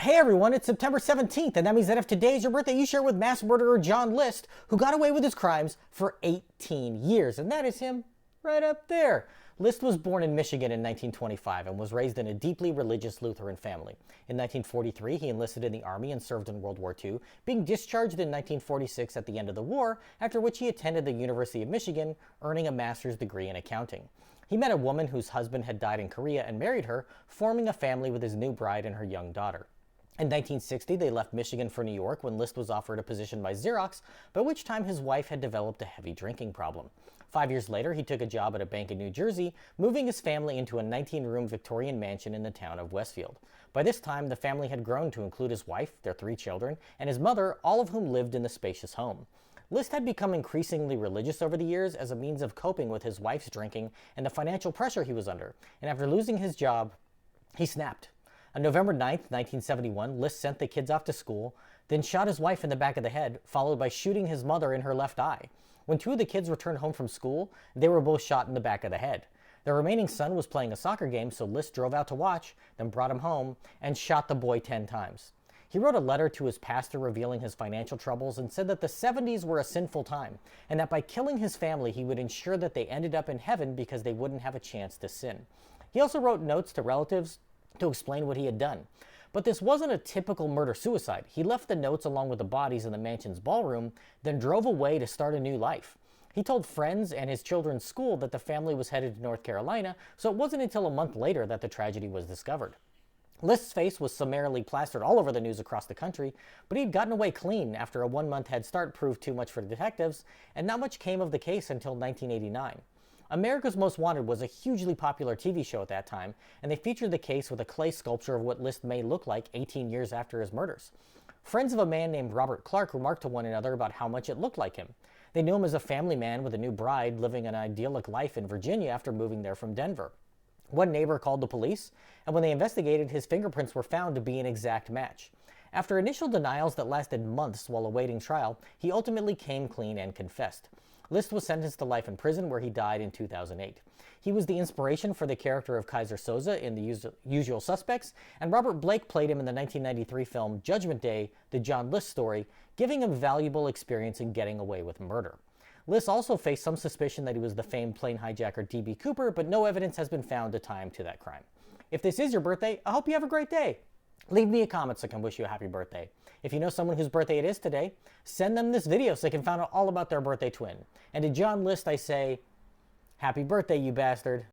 Hey everyone, it's September 17th, and that means that if today is your birthday, you share with mass murderer John List, who got away with his crimes for 18 years. And that is him right up there. List was born in Michigan in 1925 and was raised in a deeply religious Lutheran family. In 1943, he enlisted in the Army and served in World War II, being discharged in 1946 at the end of the war, after which he attended the University of Michigan, earning a master's degree in accounting. He met a woman whose husband had died in Korea and married her, forming a family with his new bride and her young daughter. In 1960, they left Michigan for New York when List was offered a position by Xerox, by which time his wife had developed a heavy drinking problem. 5 years later, he took a job at a bank in New Jersey, moving his family into a 19-room Victorian mansion in the town of Westfield. By this time, the family had grown to include his wife, their 3 children, and his mother, all of whom lived in the spacious home. List had become increasingly religious over the years as a means of coping with his wife's drinking and the financial pressure he was under, and after losing his job, he snapped. On November 9th, 1971, List sent the kids off to school, then shot his wife in the back of the head, followed by shooting his mother in her left eye. When 2 of the kids returned home from school, they were both shot in the back of the head. Their remaining son was playing a soccer game, so List drove out to watch, then brought him home, and shot the boy 10 times. He wrote a letter to his pastor revealing his financial troubles and said that the 70s were a sinful time, and that by killing his family he would ensure that they ended up in heaven because they wouldn't have a chance to sin. He also wrote notes to relatives to explain what he had done. But this wasn't a typical murder-suicide. He left the notes along with the bodies in the mansion's ballroom, then drove away to start a new life. He told friends and his children's school that the family was headed to North Carolina, so it wasn't until a month later that the tragedy was discovered. List's face was summarily plastered all over the news across the country, but he'd gotten away clean after a 1-month head start proved too much for detectives, and not much came of the case until 1989. America's Most Wanted was a hugely popular TV show at that time, and they featured the case with a clay sculpture of what List may look like 18 years after his murders. Friends of a man named Robert Clark remarked to one another about how much it looked like him. They knew him as a family man with a new bride living an idyllic life in Virginia after moving there from Denver. One neighbor called the police, and when they investigated, his fingerprints were found to be an exact match. After initial denials that lasted months while awaiting trial, he ultimately came clean and confessed. List was sentenced to life in prison, where he died in 2008. He was the inspiration for the character of Kaiser Soze in The Usual Suspects, and Robert Blake played him in the 1993 film Judgment Day, the John List story, giving him valuable experience in getting away with murder. List also faced some suspicion that he was the famed plane hijacker D.B. Cooper, but no evidence has been found to tie him to that crime. If this is your birthday, I hope you have a great day. Leave me a comment so I can wish you a happy birthday. If you know someone whose birthday it is today, send them this video so they can find out all about their birthday twin. And to John List, I say, happy birthday, you bastard.